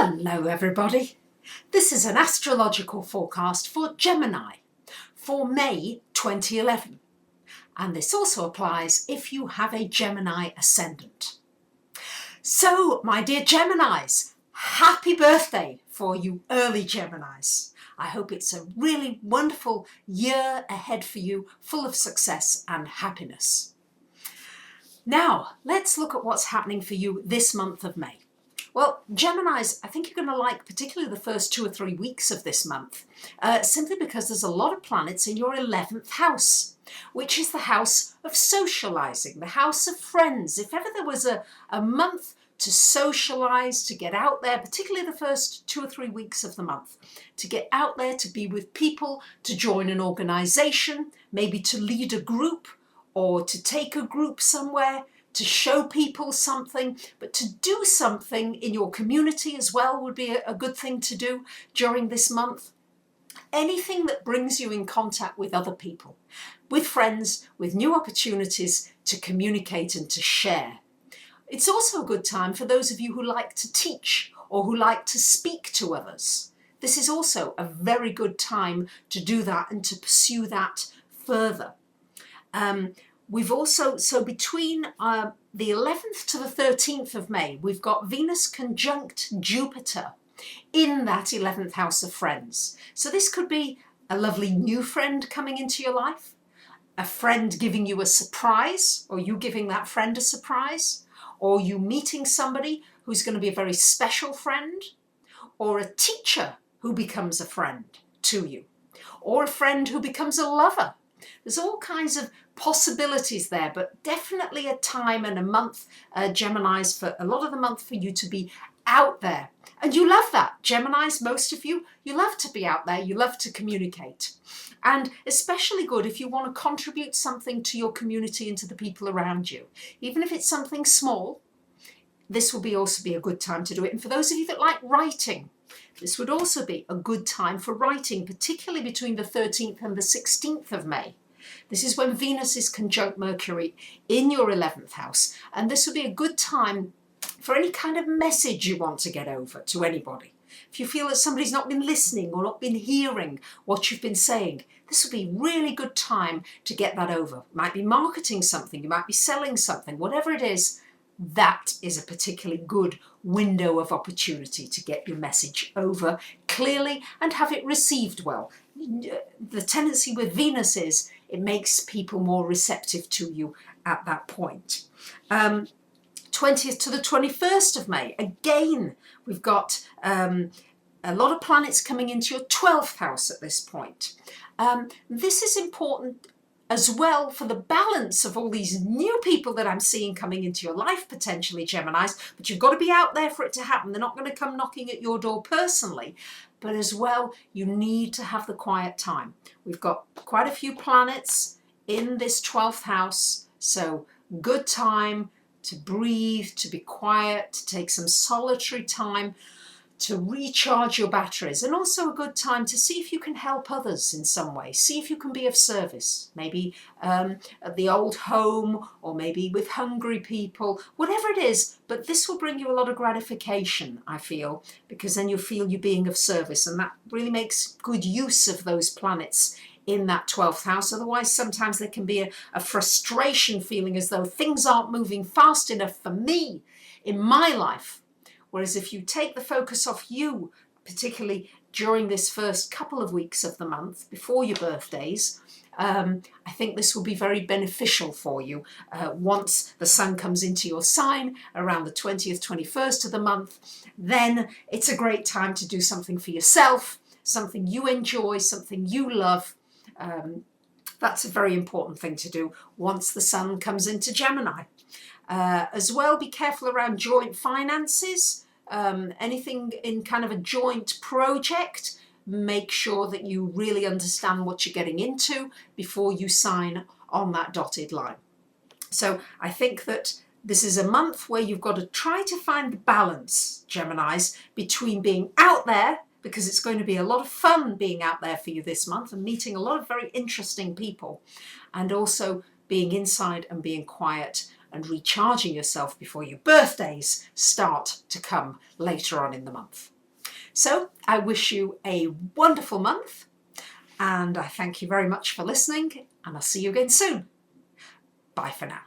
Hello everybody, this is an astrological forecast for Gemini for May 2011, and this also applies if you have a Gemini ascendant. So my dear Geminis, happy birthday for you early Geminis. I hope it's a really wonderful year ahead for you, full of success and happiness. Now let's look at what's happening for you this month of May. Well, Geminis, I think you're going to like particularly the first 2 or 3 weeks of this month, simply because there's a lot of planets in your 11th house, which is the house of socializing, the house of friends. If ever there was a month to socialize, to get out there, particularly the first 2 or 3 weeks of the month, to get out there, to be with people, to join an organization, maybe to lead a group or to take a group somewhere, to show people something, but to do something in your community as well would be a good thing to do during this month. Anything that brings you in contact with other people, with friends, with new opportunities to communicate and to share. It's also a good time for those of you who like to teach or who like to speak to others. This is also a very good time to do that and to pursue that further. We've also, so between the 11th to the 13th of May, we've got Venus conjunct Jupiter in that 11th house of friends. So this could be a lovely new friend coming into your life, a friend giving you a surprise, or you giving that friend a surprise, or you meeting somebody who's going to be a very special friend, or a teacher who becomes a friend to you, or a friend who becomes a lover. There's all kinds of possibilities there, but definitely a time and a month, Geminis, for a lot of the month for you to be out there. And you love that. Geminis, most of you, you love to be out there. You love to communicate. And especially good if you want to contribute something to your community and to the people around you. Even if it's something small, this will also be a good time to do it. And for those of you that like writing, this would also be a good time for writing, particularly between the 13th and the 16th of May. This is when Venus is conjunct Mercury in your 11th house. And this would be a good time for any kind of message you want to get over to anybody. If you feel that somebody's not been listening or not been hearing what you've been saying, this would be a really good time to get that over. You might be marketing something, you might be selling something, whatever it is. That is a particularly good window of opportunity to get your message over clearly and have it received well. The tendency with Venus is it makes people more receptive to you at that point. 20th to the 21st of May, again, we've got a lot of planets coming into your 12th house at this point. This is important as well for the balance of all these new people that I'm seeing coming into your life, potentially Geminis, but you've got to be out there for it to happen. They're not going to come knocking at your door personally, but as well, you need to have the quiet time. We've got quite a few planets in this 12th house, so good time to breathe, to be quiet, to take some solitary time, to recharge your batteries, and also a good time to see if you can help others in some way. See if you can be of service, maybe at the old home, or maybe with hungry people, whatever it is. But this will bring you a lot of gratification, I feel, because then you feel you're being of service, and that really makes good use of those planets in that 12th house. Otherwise, sometimes there can be a frustration feeling as though things aren't moving fast enough for me in my life. Whereas if you take the focus off you, particularly during this first couple of weeks of the month before your birthdays, I think this will be very beneficial for you. Once the sun comes into your sign around the 20th, 21st of the month, then it's a great time to do something for yourself, something you enjoy, something you love. That's a very important thing to do once the sun comes into Gemini. As well, be careful around joint finances. Anything in kind of a joint project, make sure that you really understand what you're getting into before you sign on that dotted line. So I think that this is a month where you've got to try to find the balance, Geminis, between being out there, because it's going to be a lot of fun being out there for you this month and meeting a lot of very interesting people, and also being inside and being quiet and recharging yourself before your birthdays start to come later on in the month. So I wish you a wonderful month, and I thank you very much for listening, and I'll see you again soon. Bye for now.